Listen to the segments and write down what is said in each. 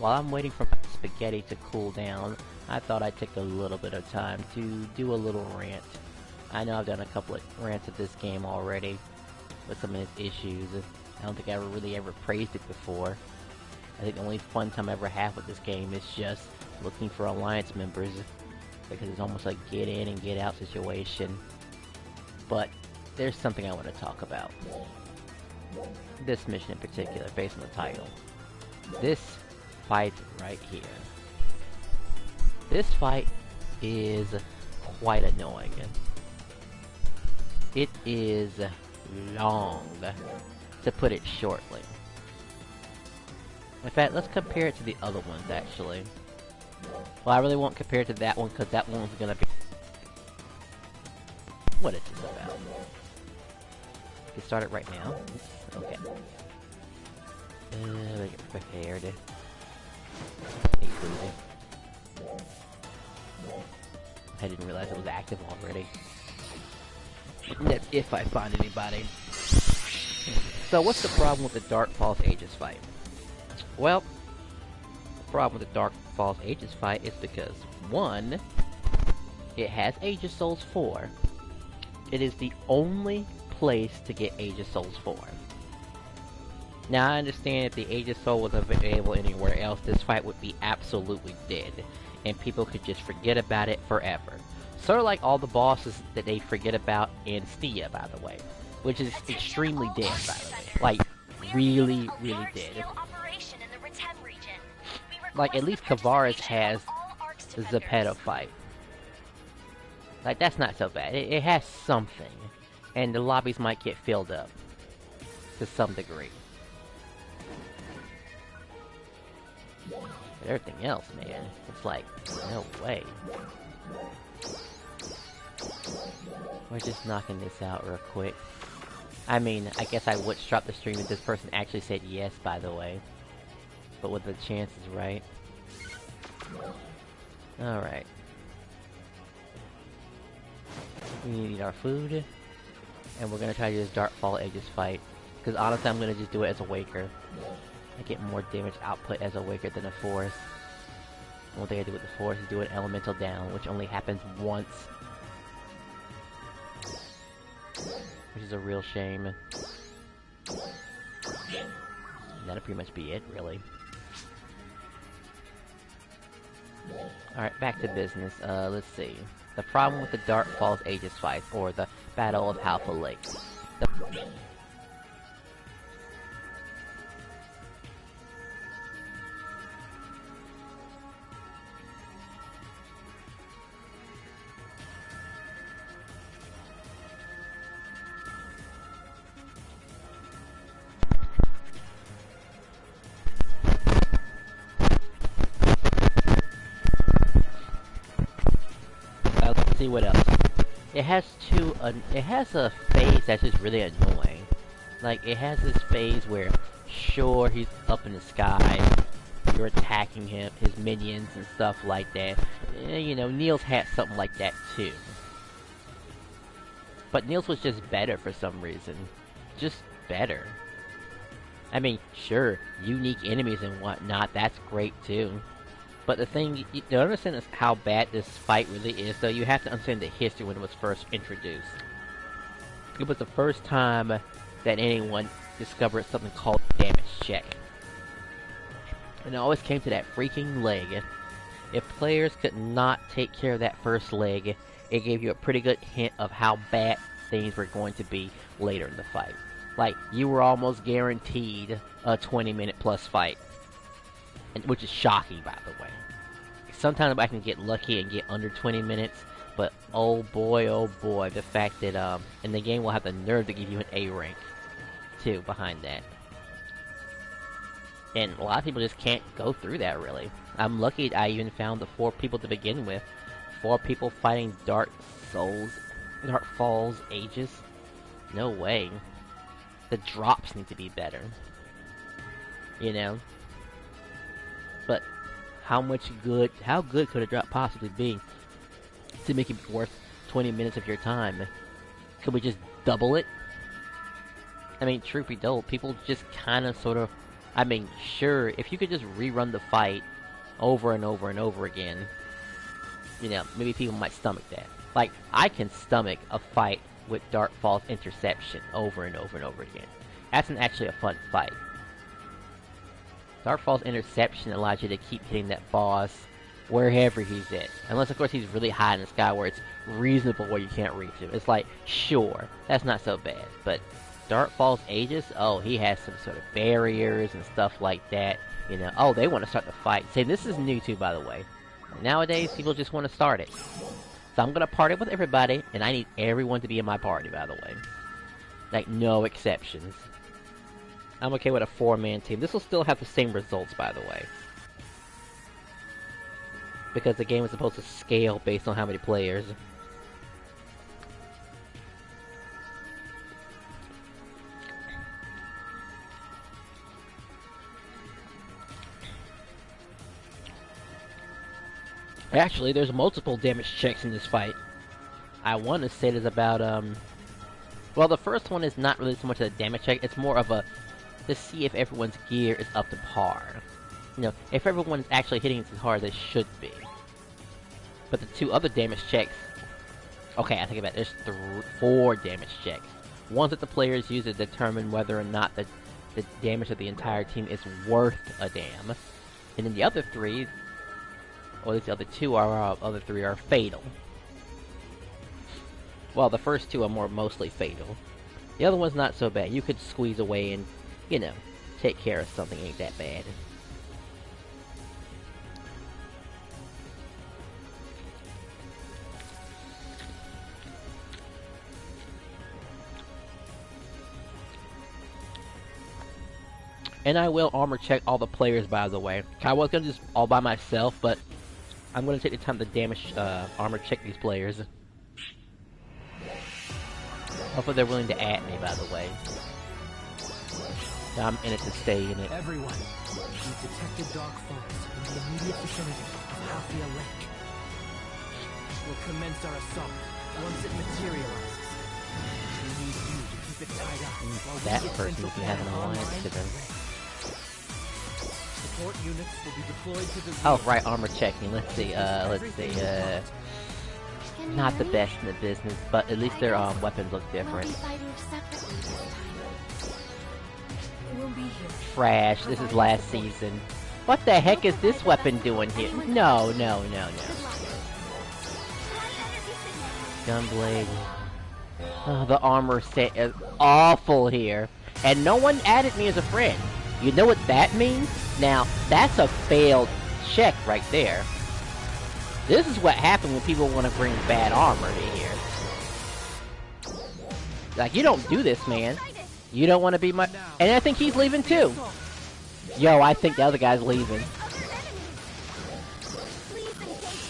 while I'm waiting for spaghetti to cool down, I thought I'd take a little bit of time to do a little rant. I know I've done a couple of rants of this game already, with some of its issues. I don't think I ever praised it before. I think the only fun time I ever have with this game is just looking for alliance members, because it's almost like get in and get out situation. But there's something I want to talk about. This mission in particular, based on the title. This fight right here. This fight is quite annoying. It is long, to put it shortly. In fact, let's compare it to the other ones, actually. Well, I really won't compare it to that one, because that one's gonna be... What is this about? Get started right now. Okay. Let me get prepared. Need food. I didn't realize it was active already. That's if I find anybody. So what's the problem with the Dark Falz Aegis fight? Well, the problem with the Dark Falz Aegis fight is because, one, it has Aegis Souls 4. It is the only place to get Aegis Souls 4. Now, I understand if the Aegis Soul was available anywhere else, this fight would be absolutely dead, and people could just forget about it forever. Sort of like all the bosses that they forget about in Stia, by the way. Which is extremely dead, by the way. Like, really, really dead. Like, at least Kavaris has the Zepeto fight. Like, that's not so bad. It has something. And the lobbies might get filled up. To some degree. But everything else, man. It's like, no way. We're just knocking this out real quick. I mean, I guess I would stop the stream if this person actually said yes, by the way. But with the chances, right? Alright. We need our food. And we're gonna try to do this Dark Falz Aegis fight. Because honestly, I'm gonna just do it as a Waker. I get more damage output as a Waker than a Force. One thing I do with the Force is do an Elemental down, which only happens once. Which is a real shame. And that'll pretty much be it, really. Alright, back to business. Let's see. The problem with the Dark Falz Aegis fight, or the Battle of Halfa Lake. Let's see what else. It has a phase that's just really annoying. Like, it has this phase where, sure, he's up in the sky, you're attacking him, his minions and stuff like that. You know, Niels had something like that too. But Niels was just better for some reason. Just better. I mean, sure, unique enemies and whatnot, that's great too. But the thing, you don't understand is how bad this fight really is, though you have to understand the history when it was first introduced. It was the first time that anyone discovered something called damage check. And it always came to that freaking leg. If players could not take care of that first leg, it gave you a pretty good hint of how bad things were going to be later in the fight. Like, you were almost guaranteed a 20-minute plus fight. Which is shocking, by the way. Sometimes I can get lucky and get under 20 minutes, but oh boy, the fact that, and the game will have the nerve to give you an A rank, too, behind that. And a lot of people just can't go through that, really. I'm lucky I even found the 4 people to begin with. 4 people fighting Dark Falz Aegis? No way. The drops need to be better. You know? But how good could a drop possibly be to make it worth 20 minutes of your time? Could we just double it? I mean, truth be told, people just kind of sort of I mean, sure, if you could just rerun the fight over and over and over again, you know, maybe people might stomach that. Like, I can stomach a fight with Dark Falz Interception over and over and over again. That's actually a fun fight. Dark Falz Interception allows you to keep hitting that boss wherever he's at. Unless, of course, he's really high in the sky where it's reasonable where you can't reach him. It's like, sure, that's not so bad. But Dark Falz Aegis, oh, he has some sort of barriers and stuff like that. You know, oh, they want to start the fight. Say, this is new too, by the way. Nowadays, people just want to start it. So I'm going to party with everybody, and I need everyone to be in my party, by the way. Like, no exceptions. I'm okay with a 4-man team. This will still have the same results, by the way. Because the game is supposed to scale based on how many players. Actually, there's multiple damage checks in this fight. I want to say there's about, well, the first one is not really so much a damage check, it's more of a, to see if everyone's gear is up to par. You know, if everyone's actually hitting it as hard as they should be. But the 2 other damage checks, okay, I think about it, there's 4 damage checks. One's that the players use to determine whether or not the damage of the entire team is worth a damn. And then the other 3, or at least the other 2 are, other 3 are fatal. Well, the first 2 are mostly fatal. The other one's not so bad. You could squeeze away and, you know, take care of something. Ain't that bad. And I will armor check all the players, by the way. I was gonna just all by myself, but I'm gonna take the time to damage armor check these players. Hopefully they're willing to add me, by the way. I'm in it to stay in it. Everyone, we've detected Dark Falz in the immediate vicinity of Halfia Lake. We'll commence our assault once it materializes. We need you to keep it tied up while That we get person, Central if you have an Command alliance to them. Support units will be deployed to the Oh, right, armor checking. Let's see, not the best in the business, but at least their weapons look different. Trash, this is last season. What the heck is this weapon doing here? No, no, no, no. Gunblade. Oh, the armor set is awful here. And no one added me as a friend. You know what that means? Now, that's a failed check right there. This is what happens when people want to bring bad armor in here. Like, you don't do this, man. You don't want to be my... And I think he's leaving too. Yo, I think the other guy's leaving.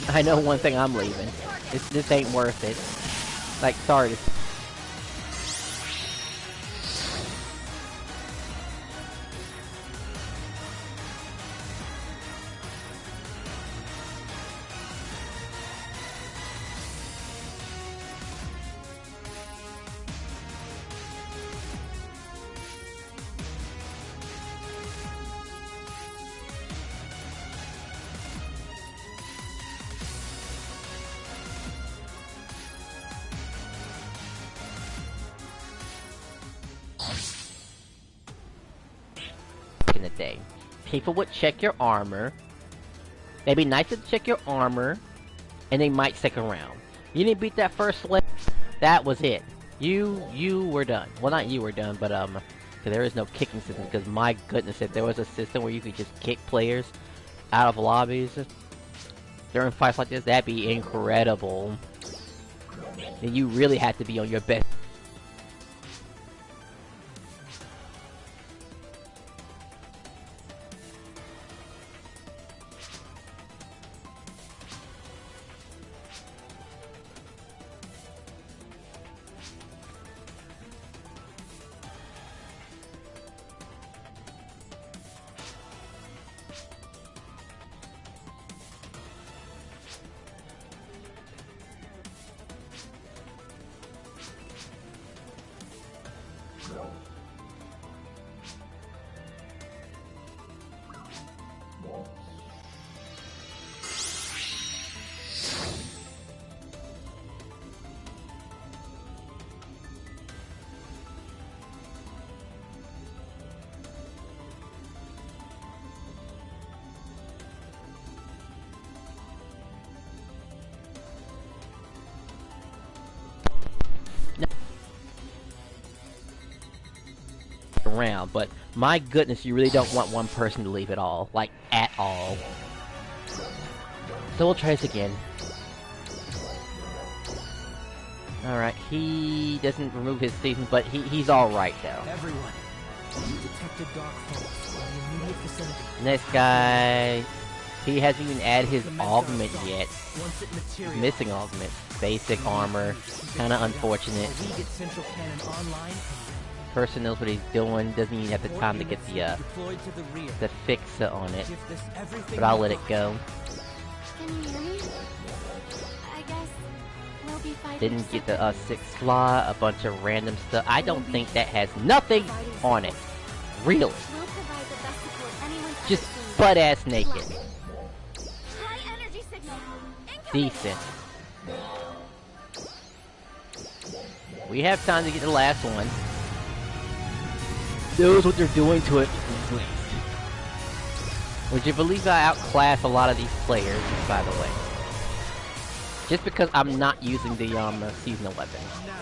I know one thing, I'm leaving. This ain't worth it. Like, sorry to... in the day. People would check your armor. They'd be nice to check your armor, and they might stick around. You didn't beat that first level. That was it. You were done. Well, not you were done, but there is no kicking system. Because my goodness, if there was a system where you could just kick players out of lobbies during fights like this, that'd be incredible. And you really had to be on your best. but my goodness, you really don't want one person to leave at all. Like, at all. So we'll try this again. Alright, he doesn't remove his season, but he's alright though. Everyone, you detected dark forms in the immediate vicinity. Next guy, he hasn't even added his Commence augment our assault. yet. Once it materializes, Missing augment. Basic armor. Kinda unfortunate. we get central cannon online and Person knows what he's doing, doesn't even have the time to get the deployed to the rear. fixa on it. Give this everything But I'll you let it got. go. Can you hear me? I guess we'll be fighting. Didn't get the 6th slot, a bunch of random stuff. I don't think that has nothing on it. Really. We'll provide the best support anyone's ever Just seen. butt-ass naked. High energy signal. Incoming. Decent. We have time to get the last one. Knows what they're doing to it. Would you believe I outclass a lot of these players, by the way? Just because I'm not using the seasonal weapon. Now,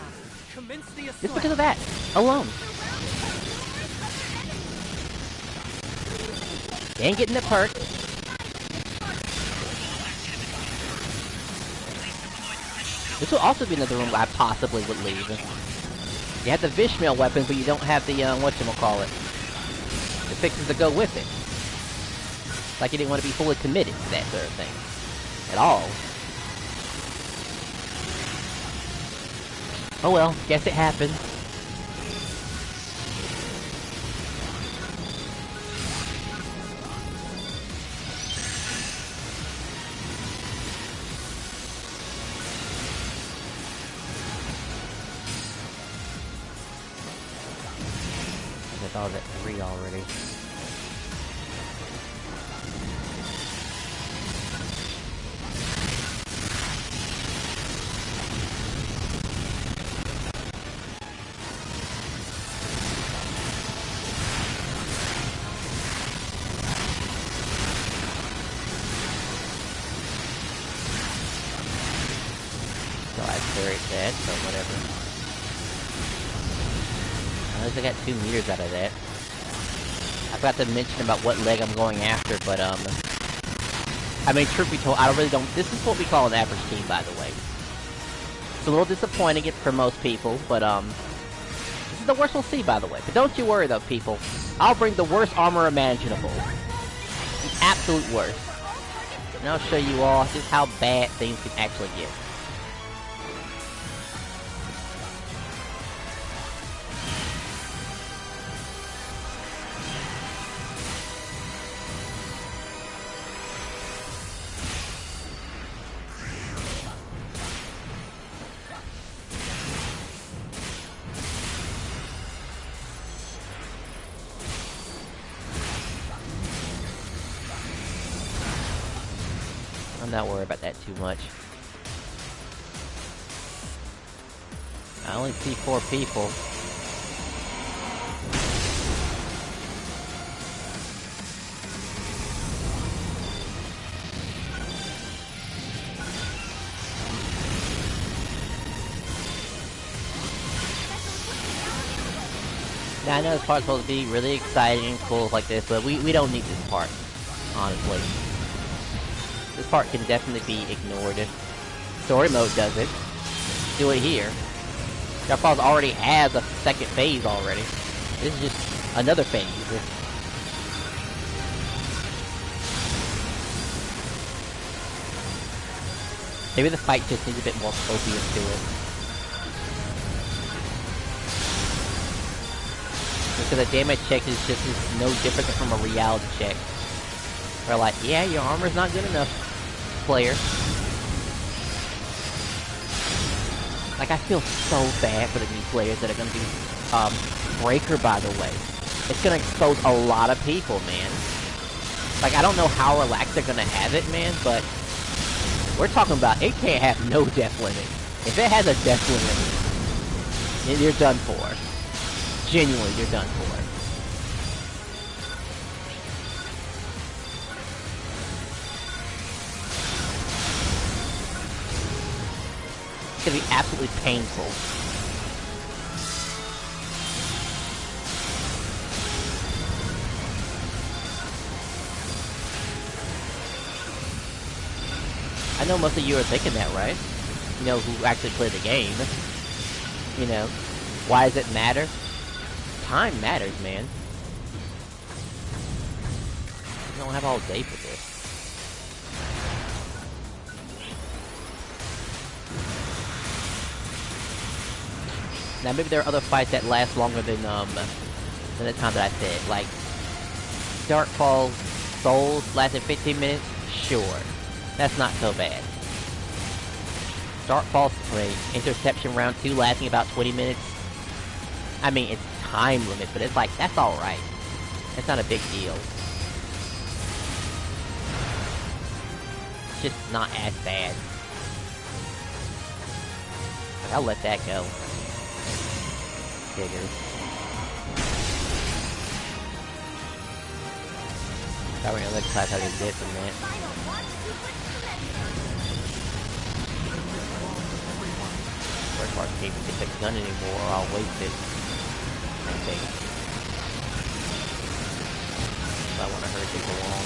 commence the assault. Just because of that alone. They ain't getting the perk. This will also be another room I possibly would leave. You have the Vishmael weapon, but you don't have the, whatchamacallit. The fixes to go with it. Like you didn't want to be fully committed to that sort of thing. At all. Oh well, guess it happened. I thought I was at 3 already. So I very sad, so whatever. At least I got 2 meters out of that. I forgot to mention about what leg I'm going after, but I mean, truth be told, this is what we call an average team, by the way. It's a little disappointing for most people, but this is the worst we'll see, by the way. But don't you worry though, people. I'll bring the worst armor imaginable. The absolute worst. And I'll show you all just how bad things can actually get. I'm not worried about that too much. I only see 4 people. Now I know this part's supposed to be really exciting and cool like this, but we don't need this part, honestly. This part can definitely be ignored. Story mode does it. Do it here. Falz already has a second phase already. This is just another phase. Maybe the fight just needs a bit more copious to it. Because the damage check is just no different from a reality check. They're like, yeah, your armor's not good enough, player. Like, I feel so bad for the new players that are gonna do, Breaker, by the way. It's gonna expose a lot of people, man. Like, I don't know how relaxed they're gonna have it, man, but we're talking about, it can't have no death limit. If it has a death limit, you're done for. Genuinely, you're done for. It's gonna be absolutely painful. I know most of you are thinking that, right? You know, who actually play the game. You know, why does it matter? Time matters, man. You don't have all day for this. Now, maybe there are other fights that last longer than the time that I said. Like, Dark Falz Souls lasted 15 minutes? Sure. That's not so bad. Dark Falz 3, Interception Round 2 lasting about 20 minutes. I mean, it's time limit, but it's like, that's alright. It's not a big deal. It's just not as bad. Like, I'll let that go. Figures. I really look how they did from that. First part can't get the gun anymore, or I'll waste it. I think. I want to hurry things along.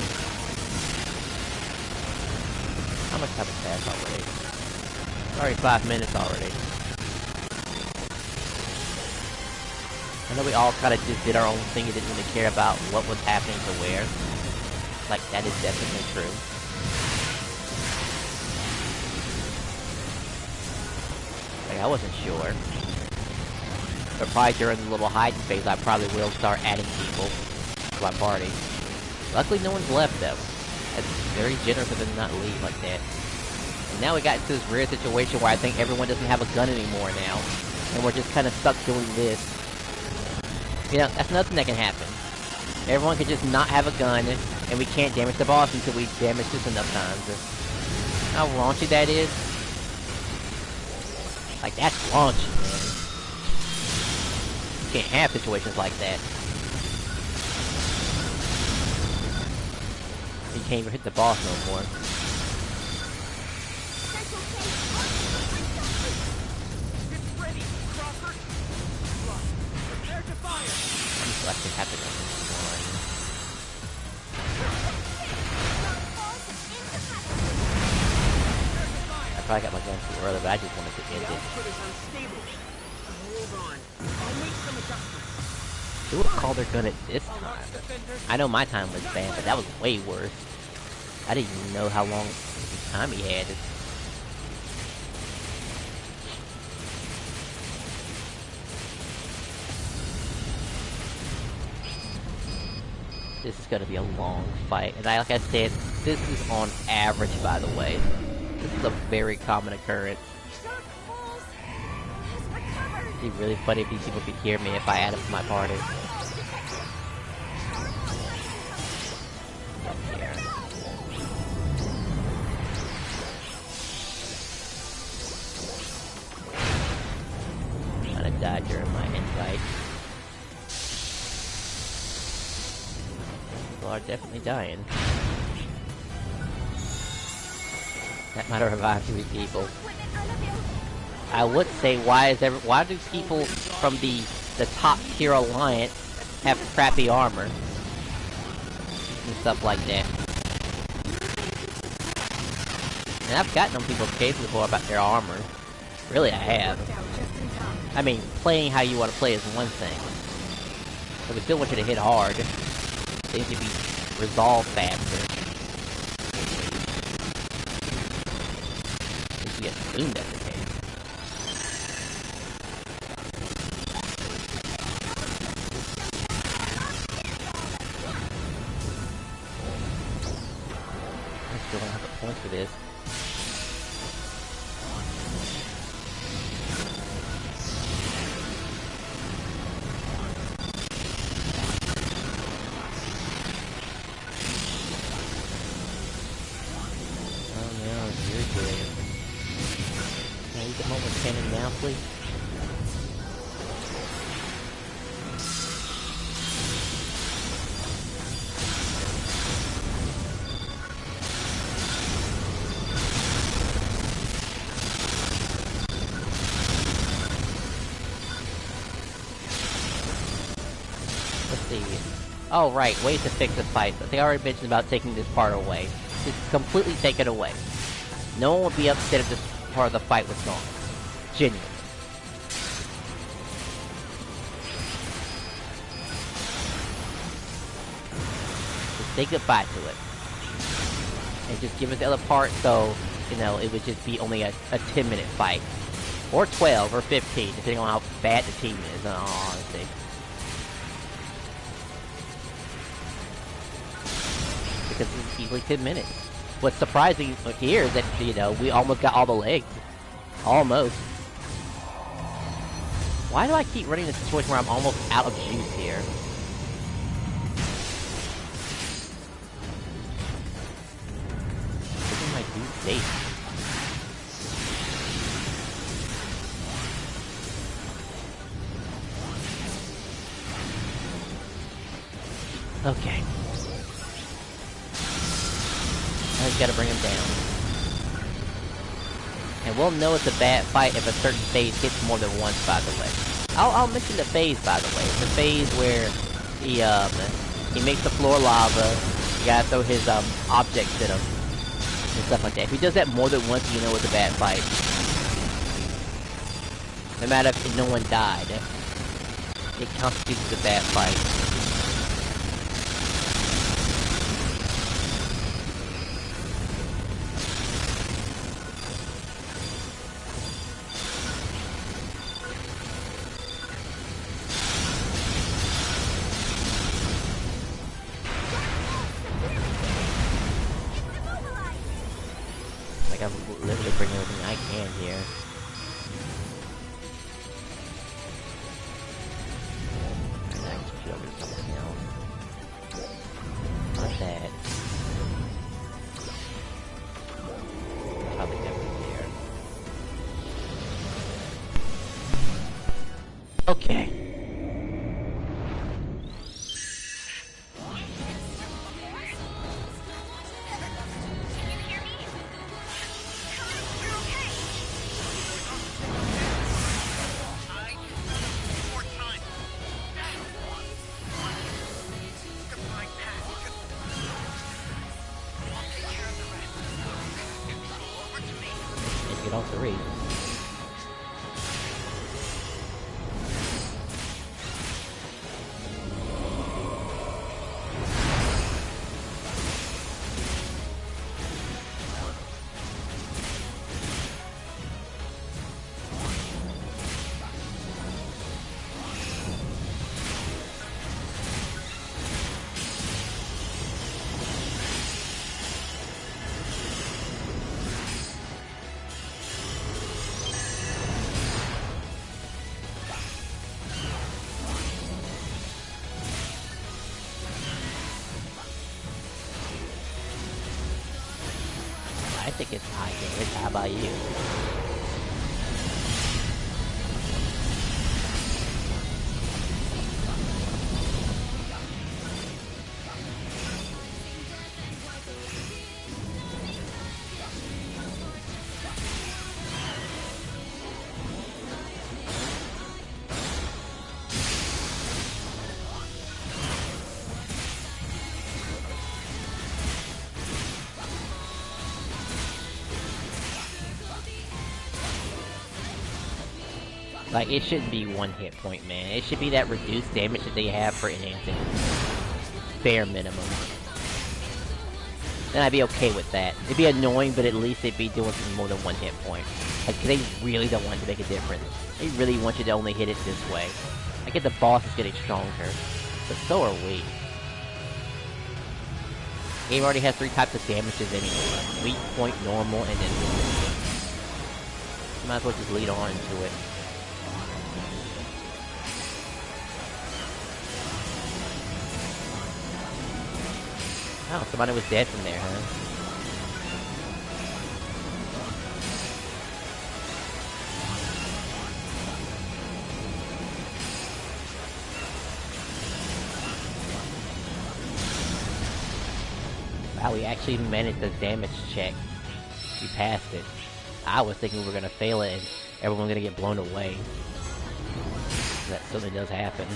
How much time has passed already? Already 5 minutes already. I know we all kind of just did our own thing and didn't really care about what was happening to where. Like, that is definitely true. Like, I wasn't sure. But probably during the little hiding phase, I probably will start adding people to my party. Luckily, no one's left, though. That's very generous of them to not leave like that. And now we got into this weird situation where I think everyone doesn't have a gun anymore now. And we're just kind of stuck doing this. You know, that's nothing that can happen. Everyone can just not have a gun, and we can't damage the boss until we damage this enough times. How raunchy that is? Like, that's raunchy, man. You can't have situations like that. You can't even hit the boss no more. I can have to go one. I probably got my gun too early, but I just wanted to end it. Who would call their gun at this time? I know my time was bad, but that was way worse. I didn't even know how long time he had. This is gonna be a long fight, and like I said, this is on average, by the way. This is a very common occurrence. It'd be really funny if these people could hear me if I add them to my party. Don't care. I'm gonna die during my invite. Are definitely dying. That might have revived 3 people. I would say, why do people from the top tier alliance have crappy armor and stuff like that? And I've gotten on people's cases before about their armor. Really, I have. I mean, playing how you want to play is one thing, but we still want you to hit hard. Things to be resolved faster. You get zoomed at the game. I still don't have a point for this. Cannon now, please. Let's see. Oh, right, ways to fix the fight. They already mentioned about taking this part away. Just completely take it away. No one would be upset if this part of the fight was gone. Genuinely. Just say goodbye to it. And just give us the other part so, you know, it would just be only a 10-minute fight. Or 12, or 15, depending on how bad the team is, in all honesty. Because it's easily 10 minutes. What's surprising here is that, you know, we almost got all the legs. Almost. Why do I keep running this situation where I'm almost out of juice here? Look at my dude's face. Okay. Now we gotta bring him down. And we'll know it's a bad fight if a certain phase hits more than once, by the way. I'll mention the phase, by the way. It's the phase where he makes the floor lava, you gotta throw his objects at him, and stuff like that. If he does that more than once, you know it's a bad fight. No matter if no one died, it constitutes a bad fight. Like, I'm literally bringing everything I can here. And I can shoot over something else. Not that. Probably definitely there. Okay. Get off the reef. I think it's high damage. How about you? Like, it shouldn't be one hit point, man. It should be that reduced damage that they have for enhancing. Bare minimum. Then I'd be okay with that. It'd be annoying, but at least it'd be doing more than one hit point. Like, they really don't want it to make a difference. They really want you to only hit it this way. I get the boss is getting stronger, but so are we. Game already has 3 types of damages anyway. Weak point, normal, and then resistance. Might as well just lead on into it. Oh, somebody was dead from there, huh? Wow, we actually managed the damage check. We passed it. I was thinking we were gonna fail it and everyone was gonna get blown away. That certainly does happen.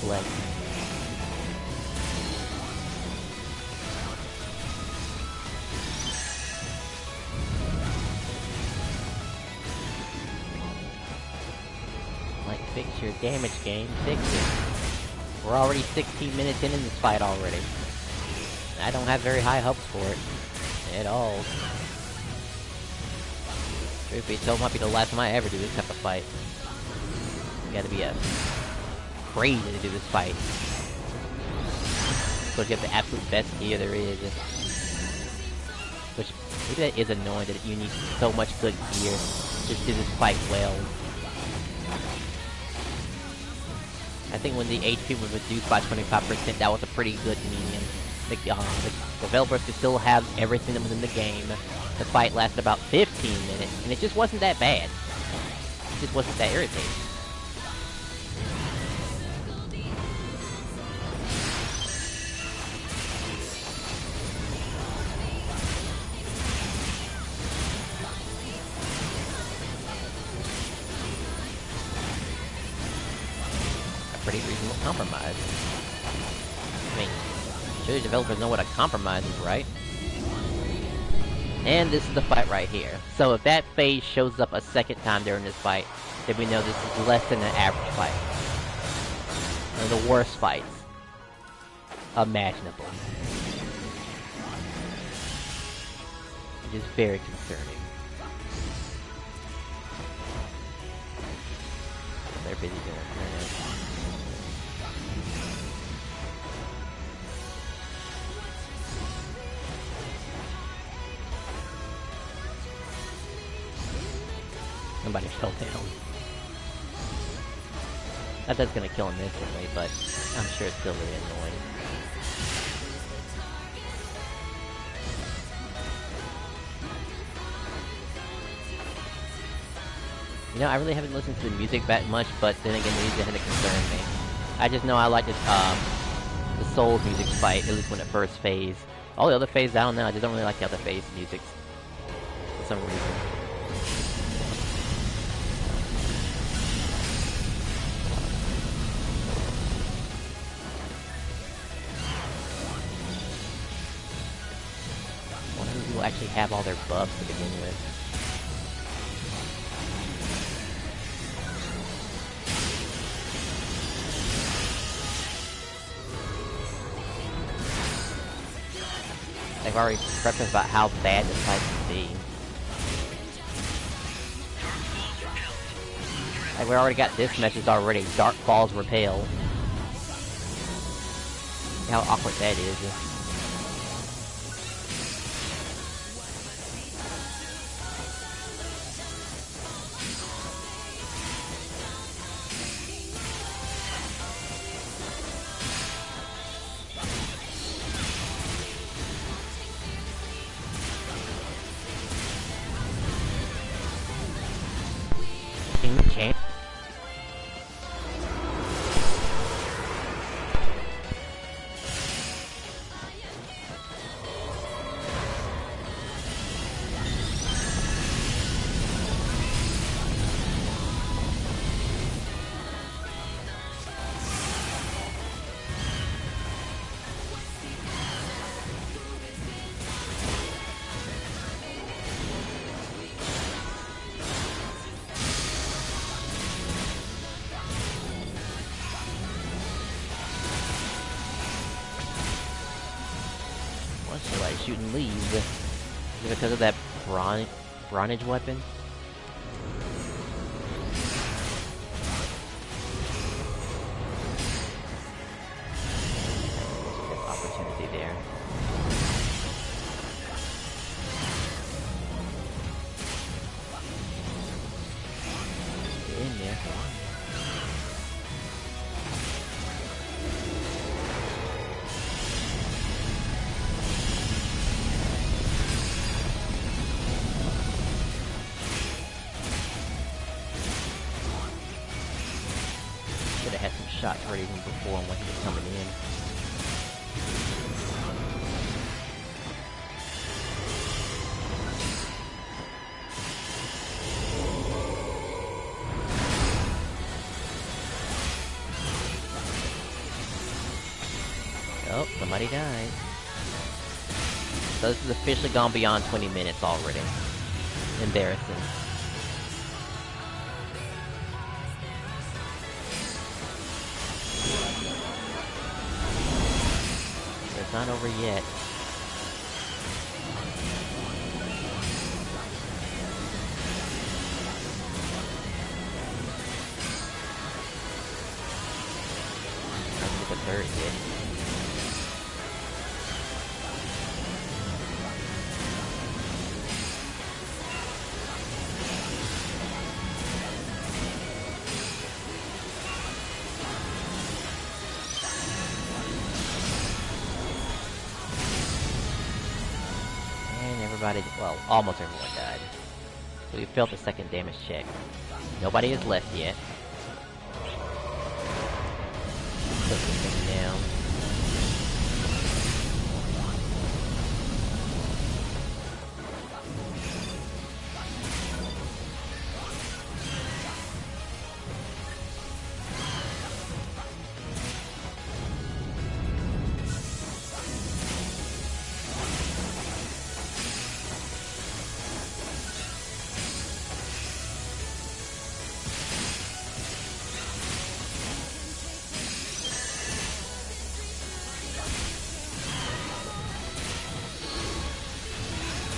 leg. Like, fix your damage, game. Fix it. We're already 16 minutes in this fight already. I don't have very high hopes for it. At all. Truth be told, might be the last time I ever do this type of fight. You gotta be crazy to do this fight. So you have the absolute best gear there is. Which, maybe that is annoying that you need so much good gear just to do this fight well. I think when the HP was reduced by 25%, that was a pretty good medium. The developers could still have everything that was in the game. The fight lasted about 15 minutes, and it just wasn't that bad. It just wasn't that irritating. Pretty reasonable compromise. I mean, sure the developers know what a compromise is, right? And this is the fight right here. So if that phase shows up a second time during this fight, then we know this is less than an average fight. One of the worst fights imaginable. Which is very concerning. They're busy doing it. Somebody fell down. That's gonna kill him instantly, but I'm sure it's still really annoying. You know, I really haven't listened to the music that much, but then again, the music hasn't concerned me. I just know I like the Souls music fight, at least when it first phased. All the other phases, I don't know, I just don't really like the other phase music. For some reason. Will actually have all their buffs to begin with. They've already prepped us about how bad this fight can be. Like, we already got this message already. Dark Falz repel. See how awkward that is. Can't. Why shooting leaves? Is it because of that bronage weapon? Opportunity there. Get in there. Should have had some shots ready even before when he was coming in. Oh, somebody died. So this has officially gone beyond 20 minutes already. Embarrassing. It's not over yet. Let's get the third hit. Everybody, well, almost everyone died. So we failed the second damage check. Nobody is left yet. Put this thing down.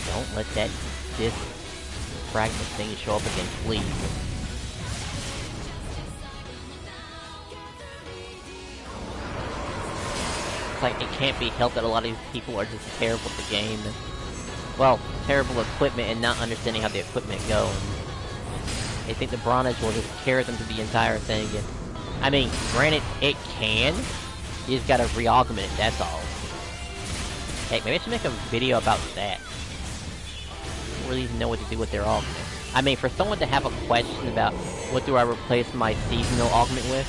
Don't let that disc fragment thing show up again, please. It's like, it can't be helped that a lot of these people are just terrible at the game. Well, terrible equipment and not understanding how the equipment goes. They think the Bronage will just carry them through the entire thing. And, I mean, granted, it can. You just gotta re-augment it, that's all. Heck, maybe I should make a video about that. I don't really even know what to do with their augment. I mean, for someone to have a question about what do I replace my seasonal augment with?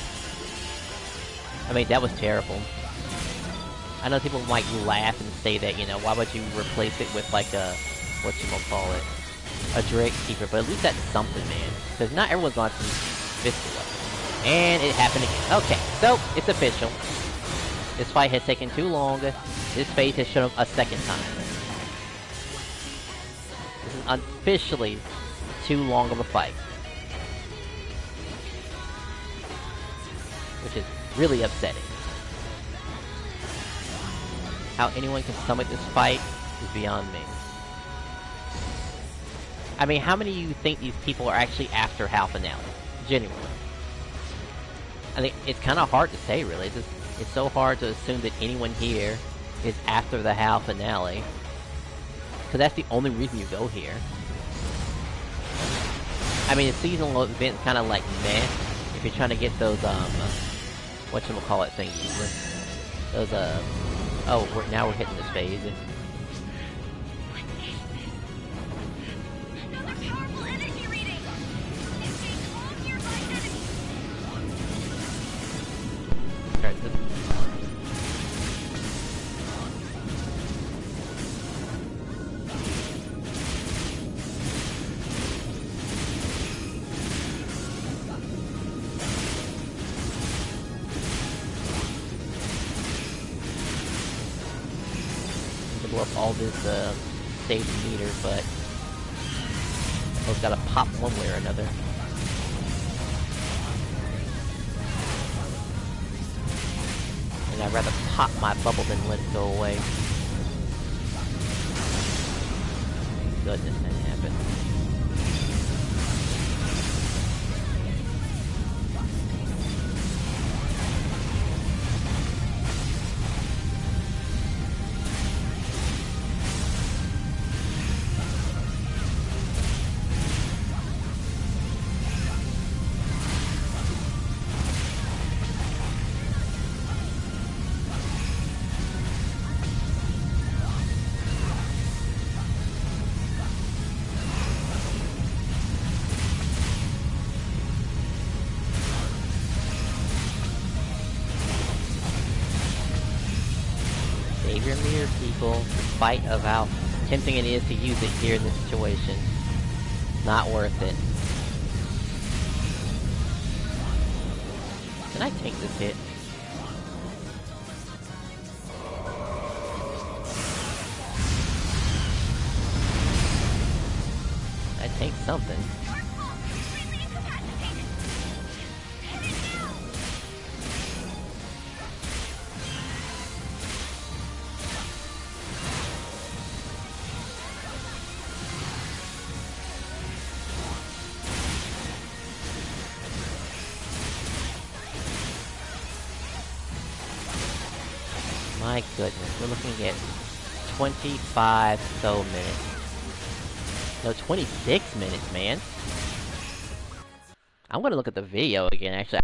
I mean, that was terrible. I know people might laugh and say that, you know, why would you replace it with like a, whatchamacallit, a Drake Keeper, but at least that's something, man. Because not everyone's going to Fistula. And it happened again. Okay, so, it's official. This fight has taken too long. This phase has shown up a second time. This is officially too long of a fight. Which is really upsetting. How anyone can stomach this fight is beyond me. I mean, how many of you think these people are actually after Hal Finale? Genuinely. I think it's kind of hard to say, really. It's so hard to assume that anyone here is after the Hal Finale. Because that's the only reason you go here. I mean, the seasonal event's kind of like meh. If you're trying to get those, whatchamacallit thingies. Those, oh, now we're hitting this phase. Another powerful energy reading. It stays all nearby enemies. Alright, this... blow up all this, stage meter, but... I've gotta pop one way or another. And I'd rather pop my bubble than let it go away. Goodness, that happened. Save your meter, people, despite of how tempting it is to use it here in this situation. Not worth it. Can I take this hit? something. My goodness, we're looking at 25 so minutes. No, 26 minutes, man. I'm gonna look at the video again, actually.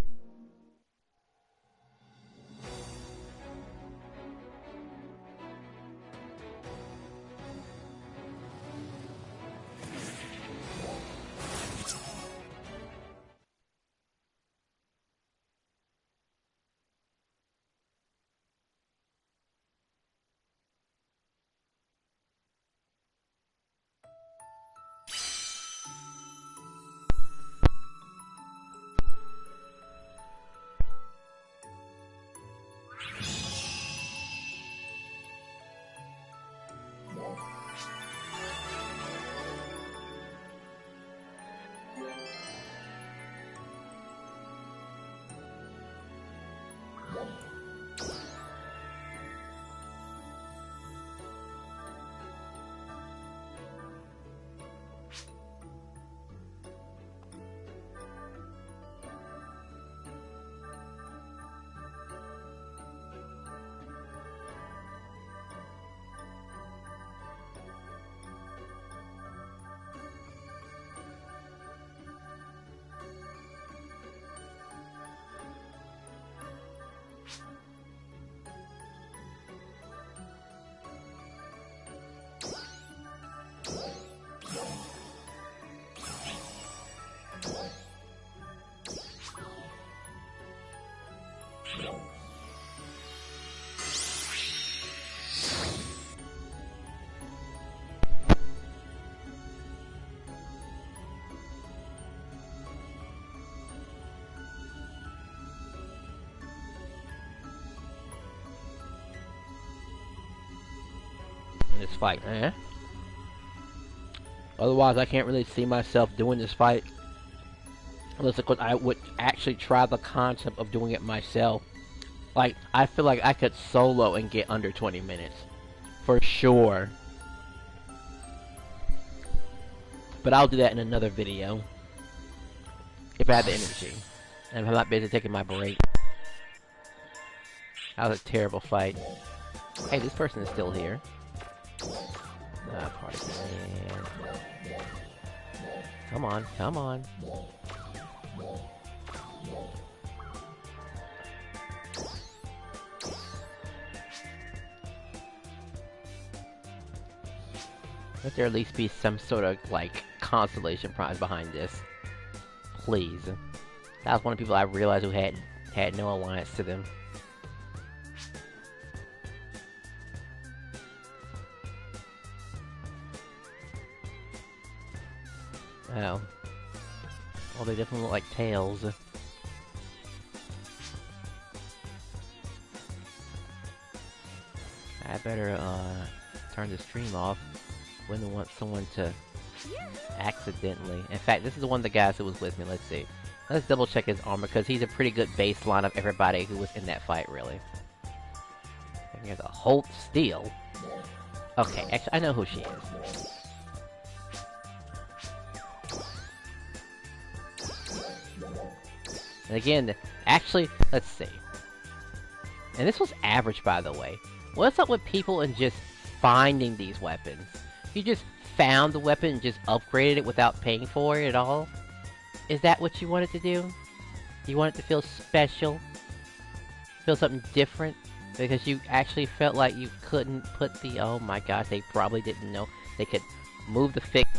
This fight, Otherwise, I can't really see myself doing this fight unless, of course, I would actually try the concept of doing it myself. Like, I feel like I could solo and get under 20 minutes. For sure. But I'll do that in another video. If I have the energy. And if I'm not busy taking my break. That was a terrible fight. Hey, this person is still here. Party man. Come on, come on. Let there at least be some sort of, like, consolation prize behind this. Please. That was one of the people I realized who had no alliance to them. Oh. Well, they definitely look like tails. I better, turn the stream off. Wouldn't want someone to accidentally... In fact, this is one of the guys who was with me. Let's see. Let's double check his armor, because he's a pretty good baseline of everybody who was in that fight, really. And here's a Holt Steel. Okay, actually, I know who she is. And again, actually, let's see. And this was average, by the way. What's up with people and just finding these weapons? You just found the weapon and just upgraded it without paying for it at all? Is that what you wanted to do? You want it to feel special? Feel something different? Because you actually felt like you couldn't put the... Oh my gosh, they probably didn't know they could move the fix...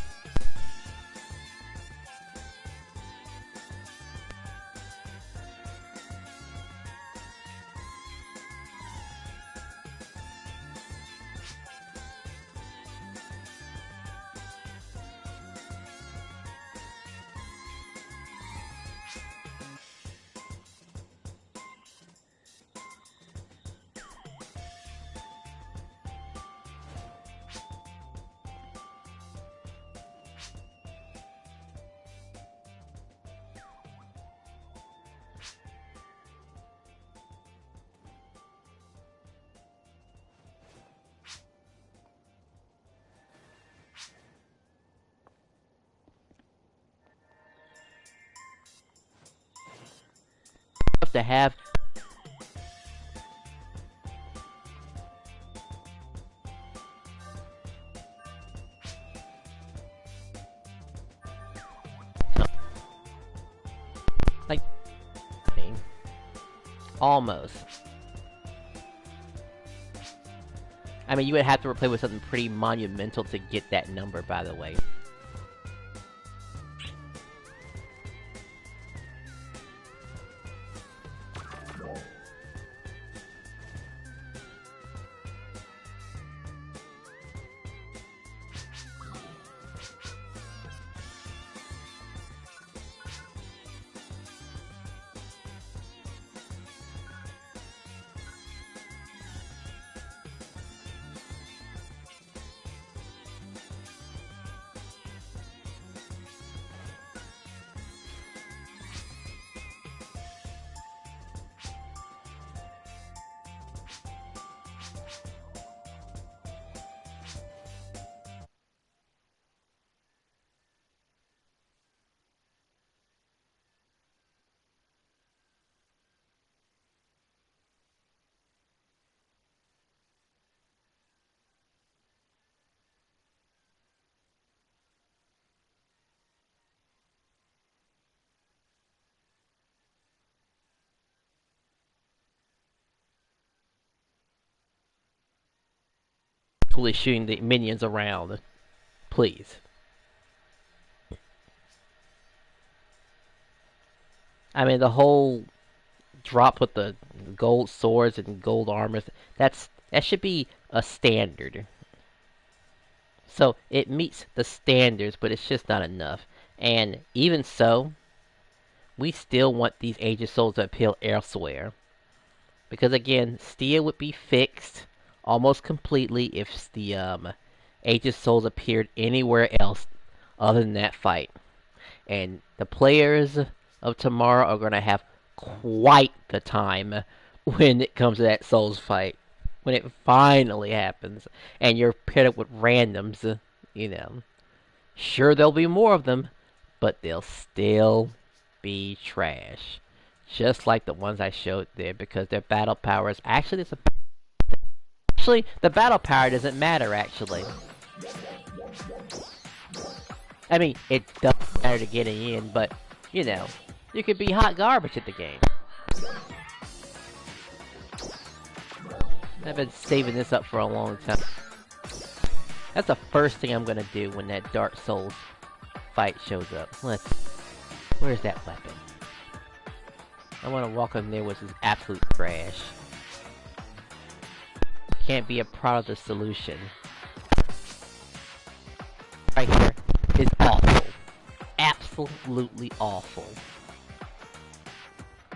to have. Like, almost. I mean, you would have to replay with something pretty monumental to get that number, by the way. Actually shooting the minions around. Please. I mean, the whole drop with the gold swords and gold armors, that should be a standard. So, it meets the standards, but it's just not enough. And even so, we still want these Aegis Souls to appeal elsewhere. Because again, steel would be fixed almost completely if the Aegis Souls appeared anywhere else other than that fight. And the players of tomorrow are going to have quite the time when it comes to that Souls fight. When it finally happens. And you're paired up with randoms, you know. Sure, there'll be more of them, but they'll still be trash. Just like the ones I showed there, because their battle power is actually the battle power doesn't matter, actually. I mean, it doesn't matter to getting in, but, you know, you could be hot garbage at the game. I've been saving this up for a long time. That's the first thing I'm gonna do when that Dark Souls fight shows up. Where's that weapon? I want to walk in there with this absolute trash. Can't be a part of the solution. Right here is awful. Absolutely awful.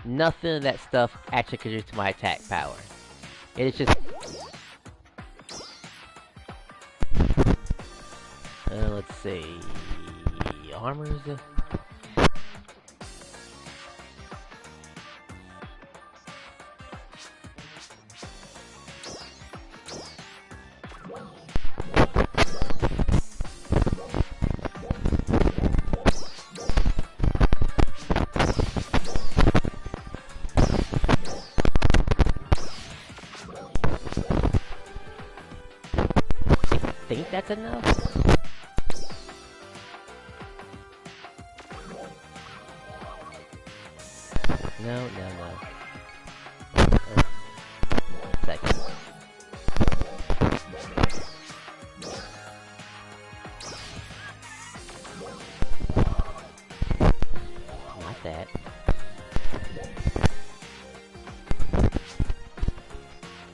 Nothing of that stuff actually contributes to my attack power. It is just... let's see... Armors... think that's enough? No. Second. Not that.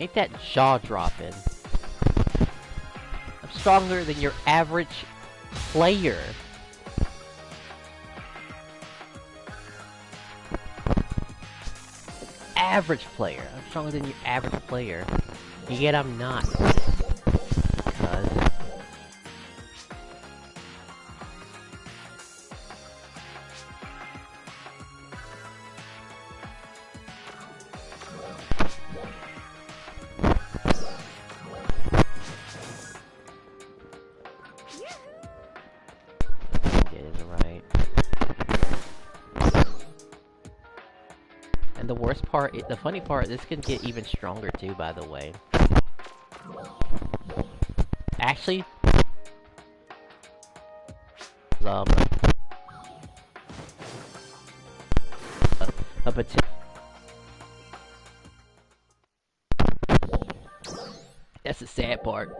Ain't that jaw dropping? Stronger than your average player. Average player. I'm stronger than your average player. Yet I'm not. Because... worst part, the funny part, this can get even stronger too, by the way. Actually, a potential. That's the sad part.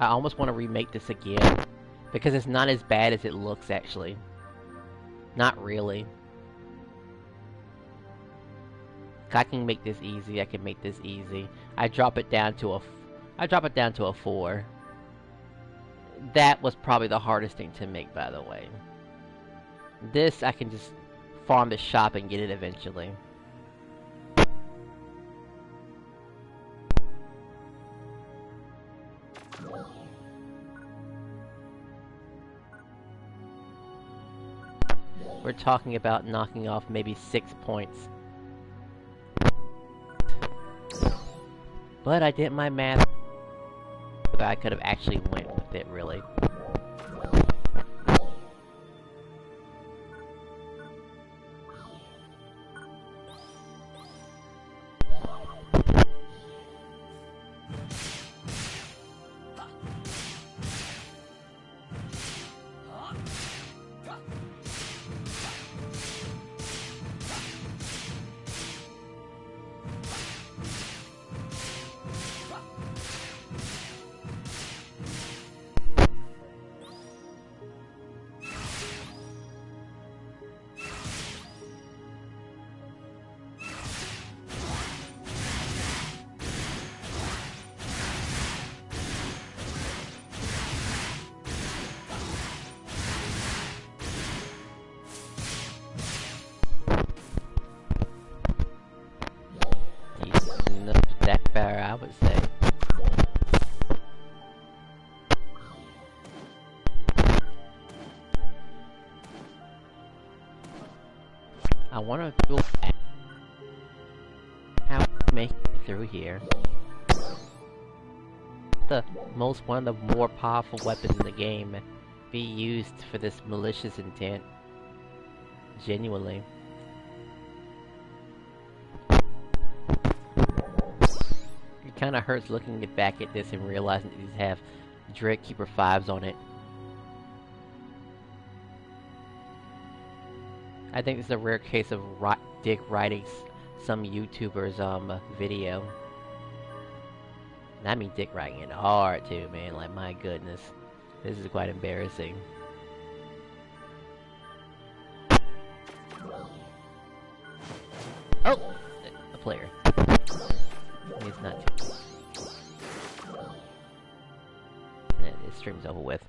I almost want to remake this again, because it's not as bad as it looks, actually. Not really. If I can make this easy, I can make this easy. I drop it down to a 4. That was probably the hardest thing to make, by the way. This, I can just farm the shop and get it eventually. We're talking about knocking off maybe 6 points. But I did my math. I could have actually went with it, really. I would say. I want to go back. How to make it through here? One of the more powerful weapons in the game be used for this malicious intent. Genuinely. Kinda hurts looking back at this and realizing that these have Dread Keeper 5s on it. I think this is a rare case of Dick writing some YouTuber's video. And I mean Dick writing it hard too, man. Like, my goodness. This is quite embarrassing. Oh! A player. It's not too... This stream's over with.